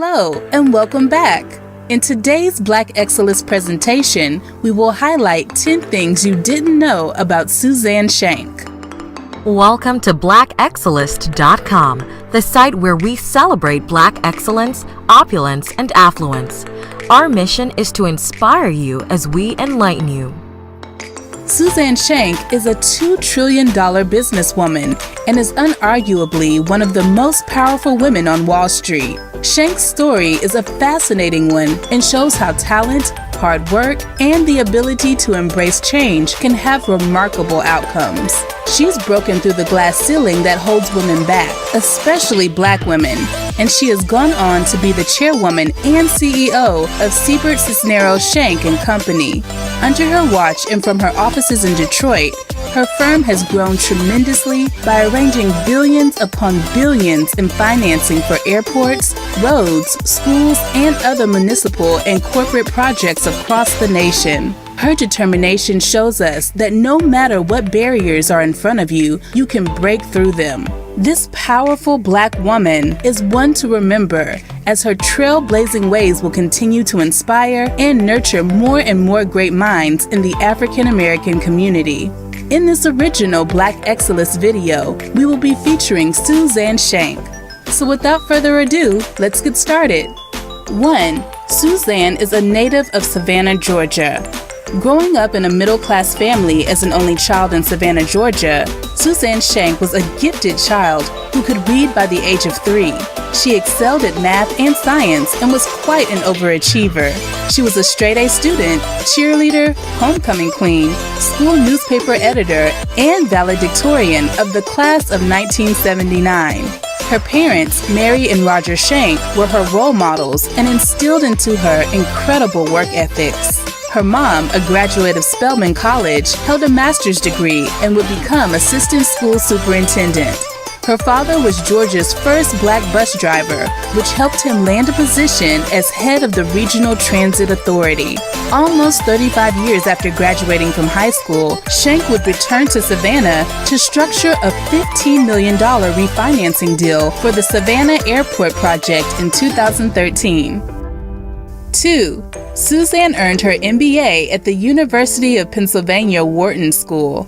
Hello and welcome back. In today's Black Excellence presentation, we will highlight 10 things you didn't know about Suzanne Shank. Welcome to blackexcellence.com, the site where we celebrate Black excellence, opulence, and affluence. Our mission is to inspire you as we enlighten you. Suzanne Shank is a $2 trillion businesswoman and is unarguably one of the most powerful women on Wall Street. Shank's story is a fascinating one and shows how talent, hard work, and the ability to embrace change can have remarkable outcomes. She's broken through the glass ceiling that holds women back, especially Black women, and she has gone on to be the chairwoman and CEO of Siebert, Cisneros, Shank & Company. Under her watch and from her offices in Detroit, her firm has grown tremendously by arranging billions upon billions in financing for airports, roads, schools, and other municipal and corporate projects across the nation. Her determination shows us that no matter what barriers are in front of you, you can break through them. This powerful Black woman is one to remember, as her trailblazing ways will continue to inspire and nurture more and more great minds in the African American community. In this original Black Excellence video, we will be featuring Suzanne Shank. So without further ado, let's get started. 1. Suzanne is a native of Savannah, Georgia. Growing up in a middle-class family as an only child in Savannah, Georgia, Suzanne Shank was a gifted child who could read by the age of 3. She excelled at math and science and was quite an overachiever. She was a straight-A student, cheerleader, homecoming queen, school newspaper editor, and valedictorian of the class of 1979. Her parents, Mary and Roger Shank, were her role models and instilled into her incredible work ethics. Her mom, a graduate of Spelman College, held a master's degree and would become assistant school superintendent. Her father was Georgia's first Black bus driver, which helped him land a position as head of the Regional Transit Authority. Almost 35 years after graduating from high school, Shank would return to Savannah to structure a $15 million refinancing deal for the Savannah Airport project in 2013. 2. Suzanne earned her MBA at the University of Pennsylvania Wharton School.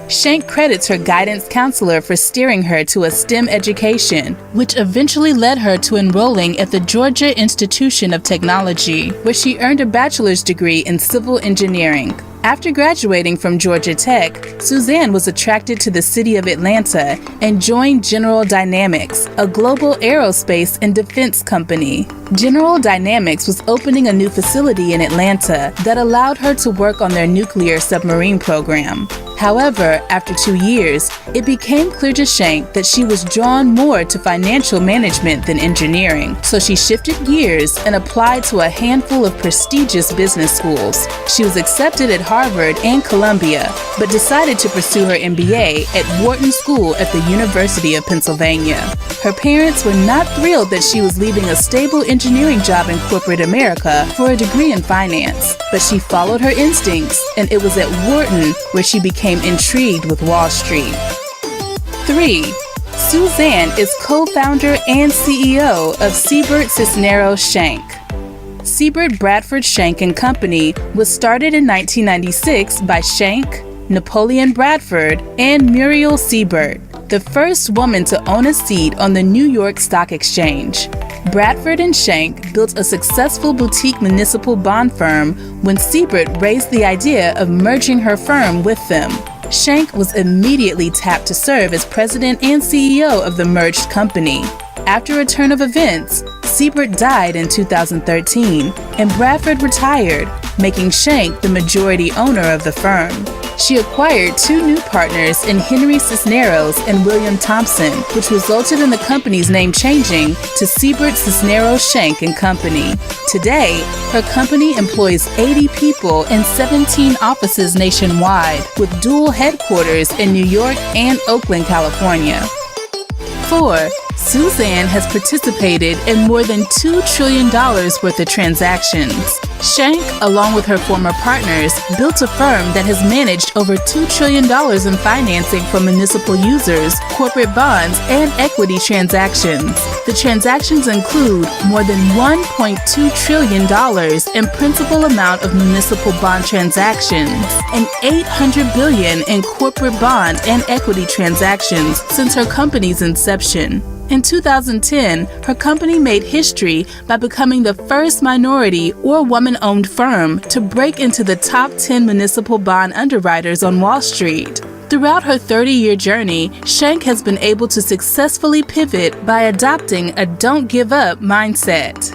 Shank credits her guidance counselor for steering her to a STEM education, which eventually led her to enrolling at the Georgia Institution of Technology, where she earned a bachelor's degree in civil engineering. After graduating from Georgia Tech, Suzanne was attracted to the city of Atlanta and joined General Dynamics, a global aerospace and defense company. General Dynamics was opening a new facility in Atlanta that allowed her to work on their nuclear submarine program. However, after 2 years, it became clear to Shank that she was drawn more to financial management than engineering, so she shifted gears and applied to a handful of prestigious business schools. She was accepted at Harvard and Columbia, but decided to pursue her MBA at Wharton School at the University of Pennsylvania. Her parents were not thrilled that she was leaving a stable engineering job in corporate America for a degree in finance, but she followed her instincts, and it was at Wharton where she became intrigued with Wall Street. 3. Suzanne is co-founder and CEO of Siebert Cisneros Shank. Siebert Bradford Shank & Company was started in 1996 by Shank, Napoleon Bradford, and Muriel Siebert, the first woman to own a seat on the New York Stock Exchange. Bradford and Shank built a successful boutique municipal bond firm when Siebert raised the idea of merging her firm with them. Shank was immediately tapped to serve as president and CEO of the merged company. After a turn of events, Siebert died in 2013, and Bradford retired, making Shank the majority owner of the firm. She acquired 2 new partners in Henry Cisneros and William Thompson, which resulted in the company's name changing to Siebert Cisneros Shank & Company. Today, her company employs 80 people in 17 offices nationwide, with dual headquarters in New York and Oakland, California. 4. Suzanne has participated in more than $2 trillion worth of transactions. Shank, along with her former partners, built a firm that has managed over $2 trillion in financing for municipal users, corporate bonds, and equity transactions. The transactions include more than $1.2 trillion in principal amount of municipal bond transactions and $800 billion in corporate bond and equity transactions since her company's inception. In 2010, her company made history by becoming the first minority or woman-owned firm to break into the top 10 municipal bond underwriters on Wall Street. Throughout her 30-year journey, Shank has been able to successfully pivot by adopting a don't give up mindset.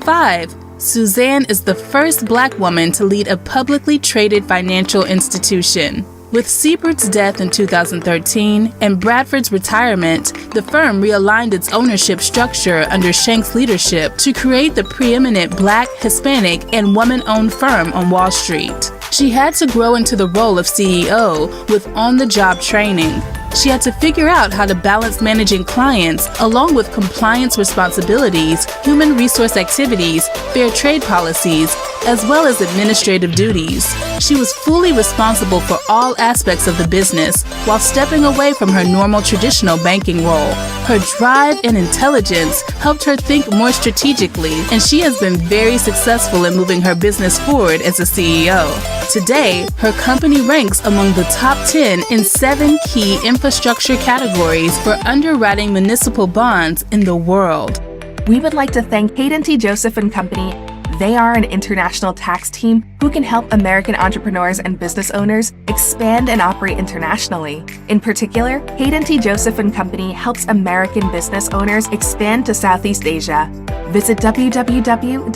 5. Suzanne is the first Black woman to lead a publicly traded financial institution. With Siebert's death in 2013 and Bradford's retirement, the firm realigned its ownership structure under Shank's leadership to create the preeminent Black, Hispanic, and woman-owned firm on Wall Street. She had to grow into the role of CEO with on-the-job training. She had to figure out how to balance managing clients along with compliance responsibilities, human resource activities, fair trade policies, as well as administrative duties. She was fully responsible for all aspects of the business while stepping away from her normal traditional banking role. Her drive and intelligence helped her think more strategically, and she has been very successful in moving her business forward as a CEO. Today, her company ranks among the top 10 in 7 key infrastructure categories for underwriting municipal bonds in the world. We would like to thank Hayden T. Joseph & Company. They are an international tax team who can help American entrepreneurs and business owners expand and operate internationally. In particular, Hayden T. Joseph & Company helps American business owners expand to Southeast Asia. Visit www.htj.tax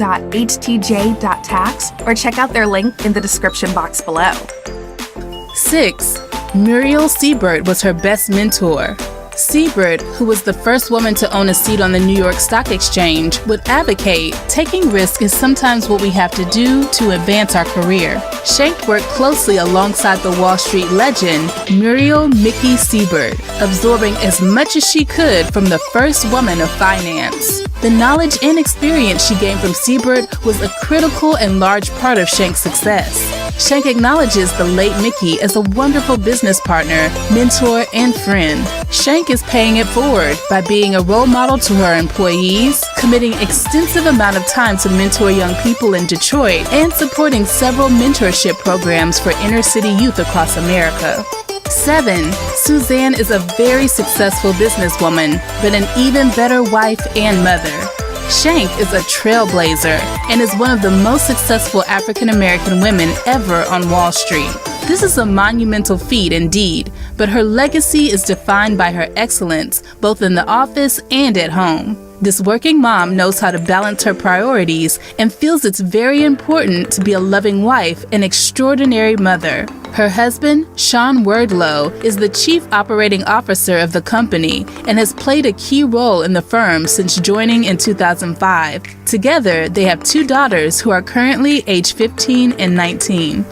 or check out their link in the description box below. 6. Muriel Siebert was her best mentor. Siebert, who was the first woman to own a seat on the New York Stock Exchange, would advocate taking risk is sometimes what we have to do to advance our career. Shank worked closely alongside the Wall Street legend, Muriel "Mickey" Siebert, absorbing as much as she could from the first woman of finance. The knowledge and experience she gained from Siebert was a critical and large part of Shank's success. Shank acknowledges the late Mickey as a wonderful business partner, mentor, and friend. Shank is paying it forward by being a role model to her employees, committing extensive amount of time to mentor young people in Detroit, and supporting several mentorship programs for inner-city youth across America. 7. Suzanne is a very successful businesswoman, but an even better wife and mother. Shank is a trailblazer and is one of the most successful African American women ever on Wall Street. This is a monumental feat indeed, but her legacy is defined by her excellence both in the office and at home. This working mom knows how to balance her priorities and feels it's very important to be a loving wife and extraordinary mother. Her husband, Sean Wardlow, is the chief operating officer of the company and has played a key role in the firm since joining in 2005. Together, they have 2 daughters who are currently age 15 and 19.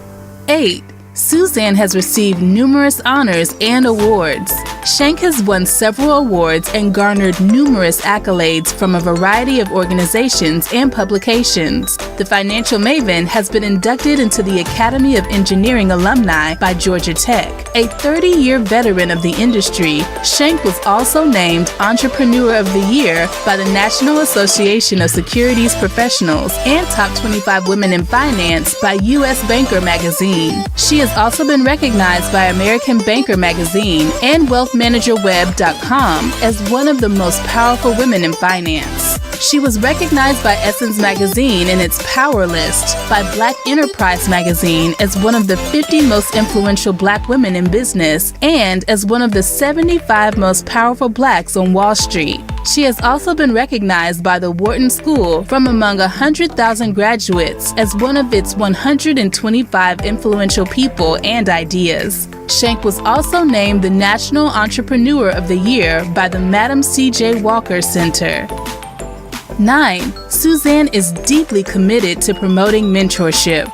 8. Suzanne has received numerous honors and awards. Shank has won several awards and garnered numerous accolades from a variety of organizations and publications. The financial maven has been inducted into the Academy of Engineering alumni by Georgia Tech. A 30-year veteran of the industry, Shank was also named Entrepreneur of the Year by the National Association of Securities Professionals and Top 25 Women in Finance by U.S. Banker magazine. She has also been recognized by American Banker magazine and WealthManagerWeb.com as one of the most powerful women in finance. She was recognized by Essence magazine in its Power List, by Black Enterprise magazine as one of the 50 most influential Black women in business, and as one of the 75 most powerful Blacks on Wall Street. She has also been recognized by the Wharton School from among 100,000 graduates as one of its 125 influential people and ideas. Shank was also named the National Entrepreneur of the Year by the Madam C.J. Walker Center. 9. Suzanne is deeply committed to promoting mentorship.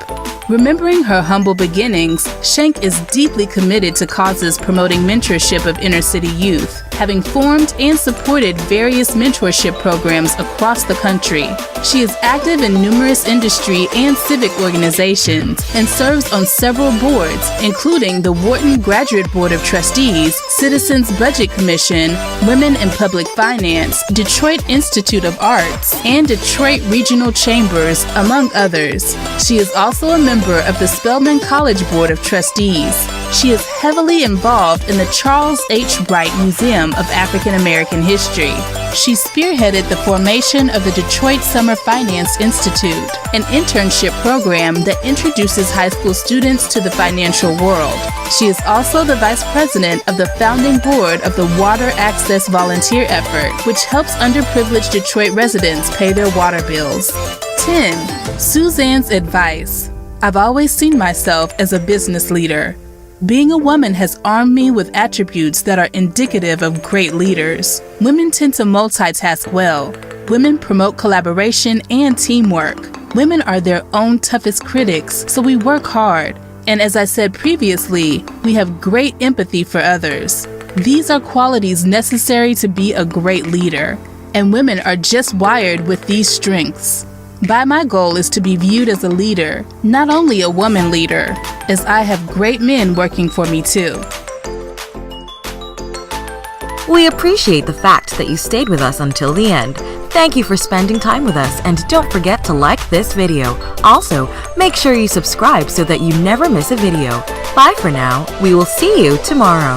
Remembering her humble beginnings, Shank is deeply committed to causes promoting mentorship of inner-city youth. having formed and supported various mentorship programs across the country. She is active in numerous industry and civic organizations and serves on several boards, including the Wharton Graduate Board of Trustees, Citizens Budget Commission, Women in Public Finance, Detroit Institute of Arts, and Detroit Regional Chambers, among others. She is also a member of the Spelman College Board of Trustees. She is heavily involved in the Charles H. Wright Museum of African American History. She spearheaded the formation of the Detroit Summer Finance Institute, an internship program that introduces high school students to the financial world. She is also the vice president of the founding board of the Water Access Volunteer Effort, which helps underprivileged Detroit residents pay their water bills. 10. Suzanne's advice. I've always seen myself as a business leader. Being a woman has armed me with attributes that are indicative of great leaders. Women tend to multitask well. Women promote collaboration and teamwork. Women are their own toughest critics, so we work hard. And as I said previously, we have great empathy for others. These are qualities necessary to be a great leader, and women are just wired with these strengths. My goal is to be viewed as a leader, not only a woman leader, as I have great men working for me too. We appreciate the fact that you stayed with us until the end. Thank you for spending time with us, and don't forget to like this video. Also, make sure you subscribe so that you never miss a video. Bye for now. We will see you tomorrow.